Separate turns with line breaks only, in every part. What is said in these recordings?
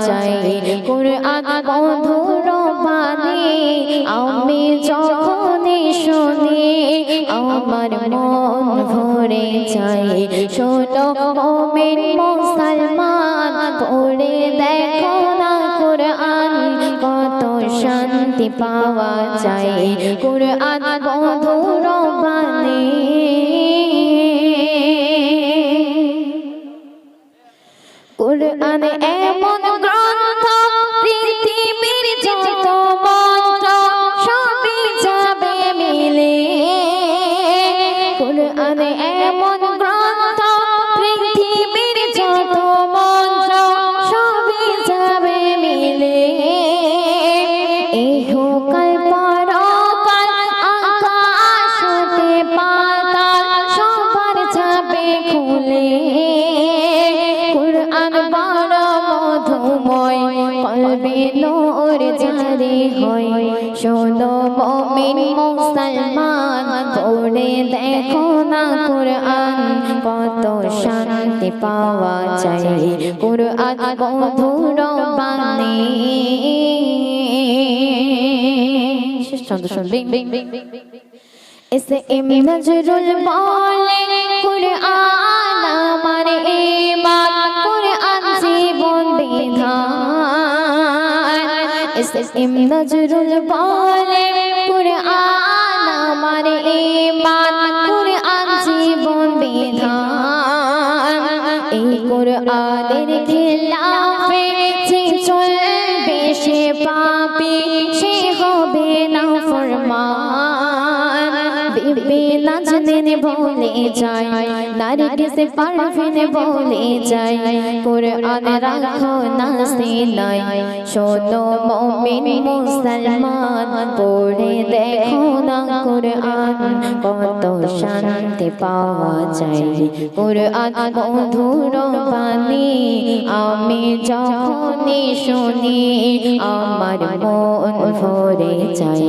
চাই কুরআন মধুর বাণী আমি যখনই শুনি আমার মন ভরে যায়। শোনো মুমিন মুসলমান পড়ে দেখো না কুরআন কত শান্তি পাওয়া যায় কুরআন মধুর বাণী। কুরআন এমন গ্রন্থ পৃথিবীর যত মন্ত্র সবই যাবে মিলে। কুরআন এমন গ্রন্থ পৃথিবীর যত মন্ত্র সবই যাবে মিলে। ইহকাল পরকাল আকাশ হতে পাতাল সবার যাবে খুলে। কুরআন বড় মধুময় কলবে নূর জারি হয়। শোনো মুমিন মুসলমান পড়ে দেখো না কুরআন কত শান্তি পাওয়া যায় কুরআন মধুর বাণী। শেষ ছন্দ শুনবেন। এসে নজরুল বলে কুরআন আমার ঈমান কুরআন জীবন বিধান। এসে নজরুল বলে কুরআন আমার ঈমান কুরআন জীবন বিধান। এই কুরআনের খিলাফে যে চলবে সে পাপী সে হবে নাফরমান। বিবি নাজনীন বলে যায় নারগিস পারভীন বলে যায় কুরআন রাখো না সিনায়। শোনো মুমিন মুসলমান পড়ে দেখো না কুরআন কত শান্তি পাওয়া যায় কুরআন মধুর বাণী আমি যখনই শুনি আমার মন ভরে যায়।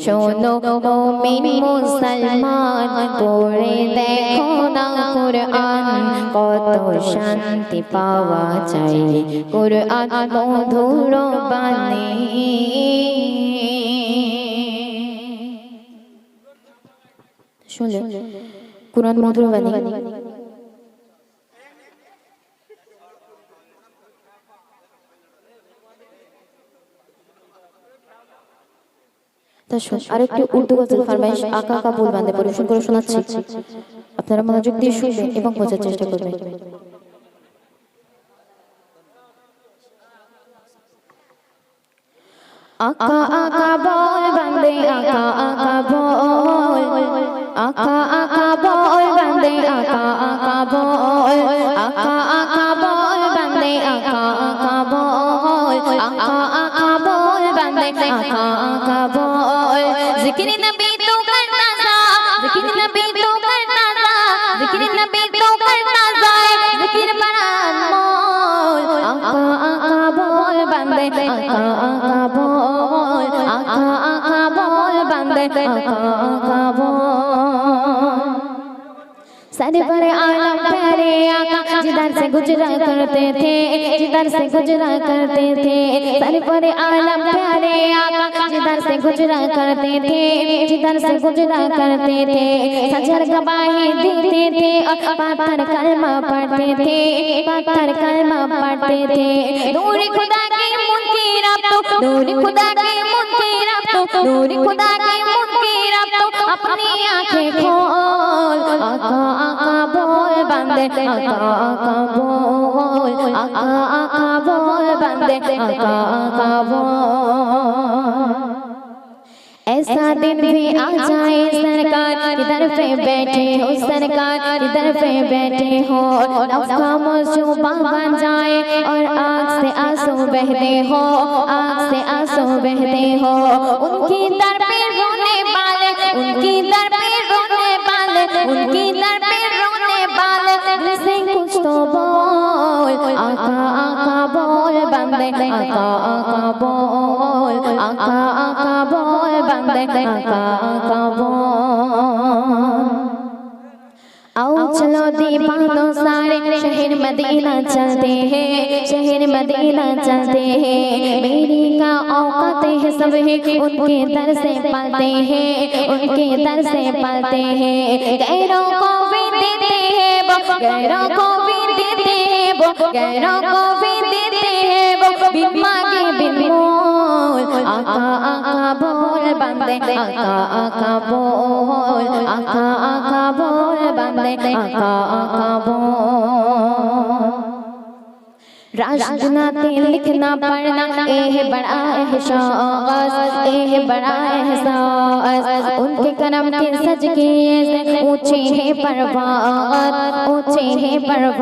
শোনো মুমিন মুসলমান পড়ে দেখো না কুরআন কত শান্তি পাওয়া যায় কুরআন মধুর বাণী। শুনলে কুরআন মধুর বাণী। আরেকটি উর্দু গজল ফরমাইশ আকা আকা বুল বান্দে পরিবেশন করে শোনাচ্ছি। আপনারা মনোযোগ দিয়ে শুনবেন এবং বোঝার চেষ্টা করবেন। আকা আকা বল বান্দে আকা আকা বল আকা আকা বল বান্দে আকা আকা বল আকা আকা বল বান্দে আকা আকা বল আকা আকা বল বান্দে আকা আকা বল। जिक्र नबी तो करना सा जिक्र नबी तो करना सा जिक्र नबी तो करना सा जिक्र बरान मोल आका आका बोल बंदे आका आका बोल आका आका बोल बंदे आका आका बोल। सरवर आलम प्यारे आका जिधर से गुजरा करते थे जिधर से गुजरा करते थे। सरवर आलम प्यारे आका जिधर से गुजरा करते थे जिधर से गुजरा करते थे। सजर गवाही देते थे पत्थर कलमा पढ़ते थे पत्थर कलमा पढ़ते थे। नूर खुदा के मुनकिर अब तो नूर खुदा के मुनकिर अब तो नूर खुदा के मुनकिर अब तो अपनी आंखें खोल आका आका बोल बंदे आका आका बोल आका आका बोल बंदे आका आका बोल। ऐसा दिन भी आ जाए सरकार इधर पे बैठे हो सरकार इधर पे बैठे हो नफ्स का मौजूबा बन जाए और आँख से आंसू बहते हो आँख से आंसू बहते हो। उनकी दर पे रोने वाले उनकी दर पे रोने वाले उनकी दर पे रोने वाले दिल से कुछ तो बोल आका आका बोल बंदे आका आका बोल आका आका बोल बंदे आका आका बोल। आओ चलो दीवानों सारे शहर मदीना चलते हैं, शहर मदीना चलते हैं। मेरी का औकात है सब है, उनके दर से पलते हैं, उनके दर से पलते हैं। गैरों को भी देते हैं वो, गैरों को भी देते हैं वो, गैरों को भी देते हैं वो, बिन मांगे बिन मोल। आका आका बोल बंदे, आका आका बोल, आका आका बोल बंदे, आका आका बोल। राजनाते लिखना पढ़ना एह बड़ा एहसास, एह बड़ा एहसास। उनके करम के सजके से ऊंचे है पर्वत, ऊंचे है पर्वत।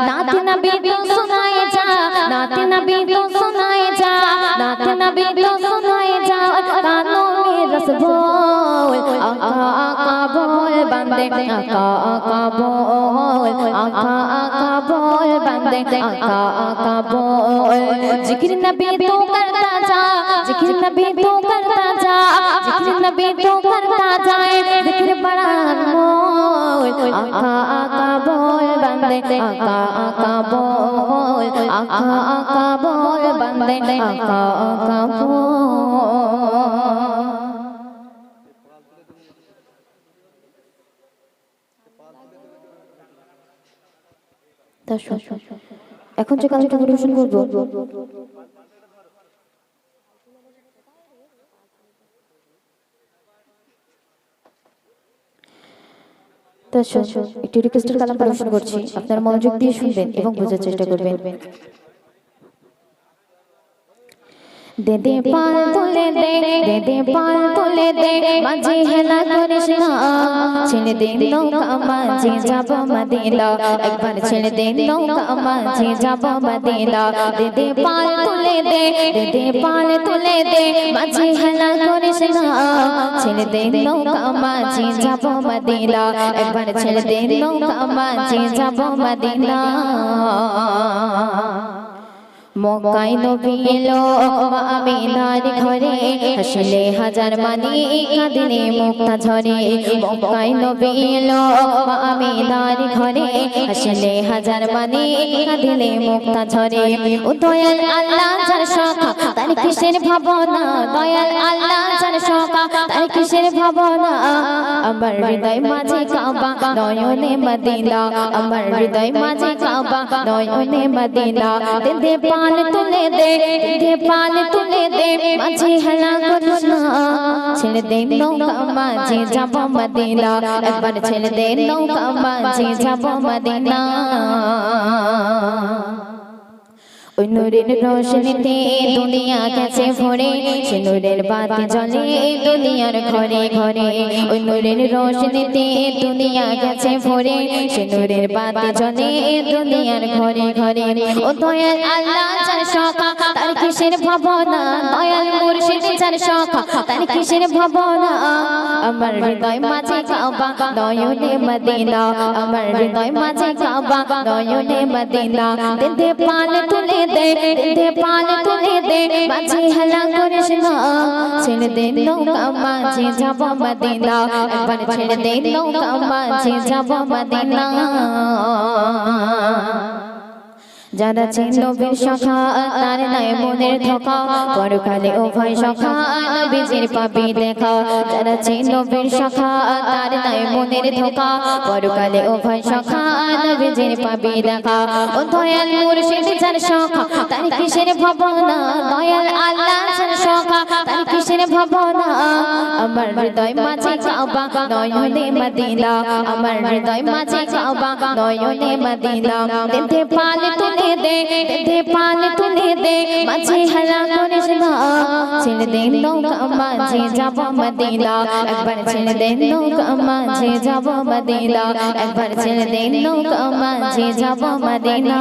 नात नबी तो सुनाए जा, नात नबी तो सुनाए जा, नात नबी तो सुनाए जा। कानों में रस बोल, आका आका बोल बंदे, आका आका बोल, आका आका बोल बंदे, आका आका बोल। जिक्र नबी तो करता जा, जिक्र नबी तो करता जा, जिक्र नबी तो करता जाए। जिक्र बड़ा अनमोल, आका आका बोल बंदे, आका आका बोल, आका आका बोल बंदे, आका आका बोल। এখন যে কাজটা পরিবেশন করবো একটি রিকোয়েস্টের কালাম পরিবেশন করছি, আপনারা মনোযোগ দিয়ে শুনবেন এবং বোঝার চেষ্টা করবেন। दे दे पाल तुले दे, दे दे पाल तुले दे, माझे हेला करिस ना। ছেড়ে দে নৌকা মাঝে যাব মদিনা, একবার ছেড়ে দে নৌকা মাঝে যাব মদিনা। দে দে পাল তুলে দে, দে দে পাল তুলে দে, माझे হেলা করিস না। ছেড়ে দে নৌকা মাঝে যাব মদিনা, একবার ছেড়ে দে নৌকা মাঝে যাব মদিনা। মক্কায় নবী এলো আমিনার ঘরে, হাসলে হাজার মানি কাঁদিলে মুক্তা ঝরে। মক্কায় নবী এলো আমিনার ঘরে, হাসলে হাজার মানি কাঁদিলে মুক্তা ঝরে। ও দয়াল আল্লাহ যার সখা তার কিসের ভাবনা, দয়াল আল্লাহ যার সখা তার কিসের ভাবনা। আমার হৃদয় মাঝে কাবা নয়নে মদিনা, আমার হৃদয় মাঝে কাবা নয়নে মদিনা। দে দে पाल तुले दे, दे पाल तुले दे, माझे हेला करिस ना। ছেড়ে দে নৌকা মাঝে যাব মদিনা, একবার ছেড়ে দে নৌকা মাঝে যাব মদিনা। ওই নূরের রোশনীতে দুনিয়া গেছে ভরে, সে নূরের বাতি জ্বলে দুনিয়ার ঘরে ঘরে। ওই নূরের রোশনীতে দুনিয়া গেছে ভরে, সে নূরের বাতি জ্বলে দুনিয়ার ঘরে ঘরে। ও দয়াল আল্লাহ যার সখা তার কিসের ভাবনা, দয়াল মুর্শিদ যার সখা তার কিসের ভাবনা। আমার হৃদয় মাঝে কাবা নয়নে মদিনা, আমার হৃদয় মাঝে কাবা নয়নে মদিনা। দে দে পাল তুলে দে, দে পাল তুলে দে, माझे হেলা করিস না। ছেড়ে দে নৌকা মাঝে যাব মদিনা, একবার ছেড়ে দে নৌকা মাঝে যাব মদিনা। যারা ছিল নবীর সখা তার নাই মনের ধোঁকা, পরকালে উভয় সখা নবীজির পাবি দেখা। যারা ছিল নবীর সখা তার নাই মনের ধোঁকা, পরকালে উভয় সখা নবীজির পাবি দেখা। ও দয়াল মুর্শিদ যার সখা তার কিসের ভাবনা, দয়াল আল্লাহ যার সখা তার কিসের ভাবনা। আমার হৃদয় মাঝে কাবা নয়নে মদিনা, আমার হৃদয় মাঝে কাবা নয়নে মদিনা। দে দে পাল তুলে দে, দে পাল তুলে দে, माझे হেলা করিস না। ছেড়ে দে নৌকা মাঝে যাব মদিনা, একবার ছেড়ে দে নৌকা মাঝে যাব মদিনা, একবার ছেড়ে দে নৌকা মাঝে যাব মদিনা।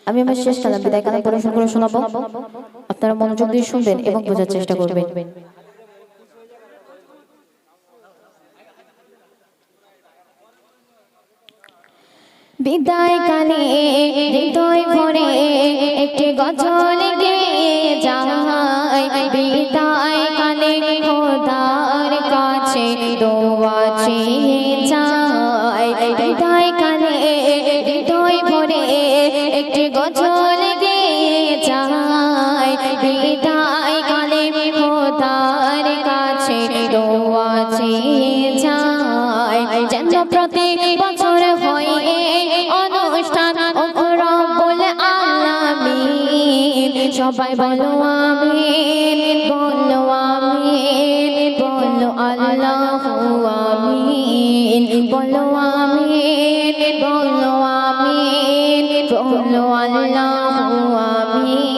আমি আমার শেষ কালাম বিদায় কালাম পরিবেশন করে শোনাবো, আপনারা মনোযোগ দিয়ে শুনবেন এবং বোঝার চেষ্টা করবেন। বিদায় কালে হৃদয় ভরে একটি গজল গেয়ে যায়, বিদায় কালে খোদার গানে হৃদয় ভরে একটি গজল গেয়ে যায় বিদায় কালে খোদার কাছে দোয়া চেয়ে যায় যেন প্রতি বছর হয় অনুষ্ঠান ও রব্বুল আলামিন সবাই বলো আমিন বলো আমিন বলো আল্লাহু আমিন বলো আমিন বলো আমিন বলো আল্লাহু আমিন।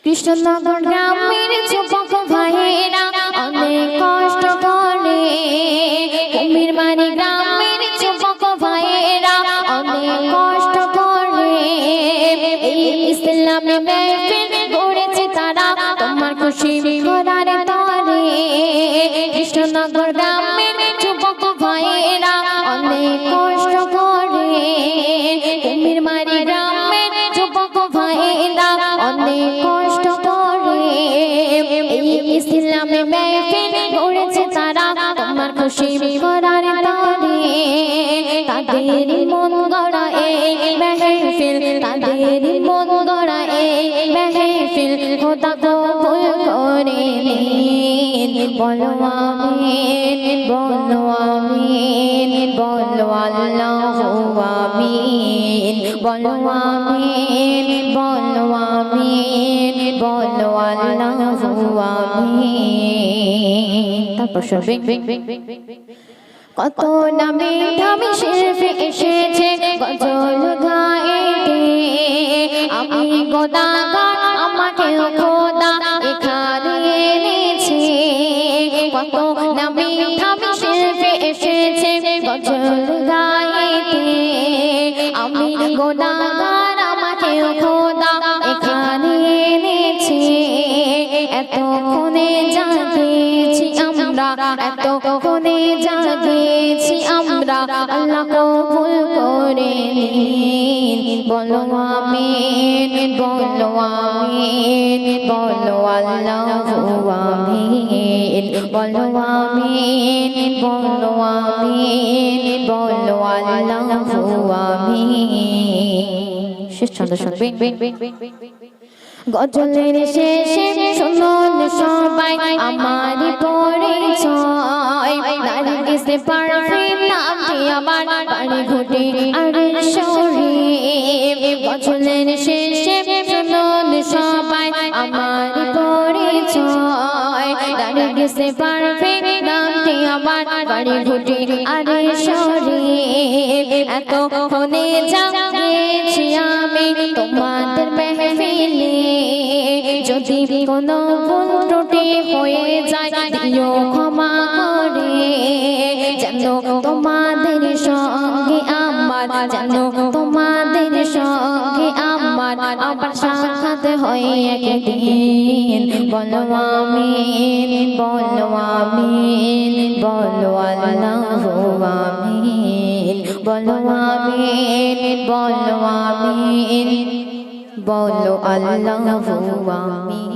কৃষ্ণনগর গ্রামের যুবক ভাইয়েরা অনেক কষ্ট করে, কুমির মারি গ্রামের যুবক ভাইয়েরা অনেক কষ্ট করে, এই ইসলামী মাহফিল গড়েছে তারা তোমার খুশি করার তরে। কৃষ্ণনগর গ্রামের যুবক ভাইয়েরা অনেক কষ্ট করে, কুমির মারি গ্রামের যুবক ভাইয়েরা অনেক কষ্ট করে, এই ইসলামী মাহফিল গড়েছে তারা তোমার খুশি করার তরে। তাদের মন গড়া এই মাহফিল, তাদের মন গড়া এই মাহফিল খোদা কবুল করে নিন। বলো আমিন বলো আমিন বলো আল্লাহু আমিন বলো আমিন বলো আমিন বলো আল্লাহু আমিন। তারপর শুনবেন কত নামে দামি শিল্পী এসেছে গজল গাইতে, আমি গোদাগার আমাকে খোদা এখানে এনেছে। কত নামে দামি শিল্পী এসেছে গজল গাইতে, আমি গোদাগার আমাকে খোদা এখানে এনেছে। এতক্ষণে জাগেছি আমরা, এতক্ষণে জাগেছি আমরা, আল্লাহ কবুল করে নিন। বলো আমিন বলো আমিন বলো আল্লাহু আমিন বলো আমিন বলো আমিন বলো আল্লাহু আমিন। শেষ ছন্দ শুনবেন গজলের শেষে শুনুন সবাই আমার পরিচয়, নারগিসে পারফিউম নামটি আমার বাড়ি ঘুটে আর শরীফ। গজলের শেষে শুনুন সবাই আমার পরিচয়, নারগিসে পারফিউম নামটি আমার বাড়ি ঘুটে আর শরীফ। এতক্ষণে জাগেছি আমি তোমাদের মাহফিলে, যদি কোনো ভুল ত্রুটি হয়ে যায় দিও ক্ষমা করে। যেন তোমাদের সঙ্গে আমার, যেন তোমাদের সঙ্গে আমার আবার সাক্ষাৎ হয় একদিন। বলো আমিন বলো আমিন বলো আল্লাহু আমিন বলো আমিন বলো আমিন বলো আল্লাহু আমিন।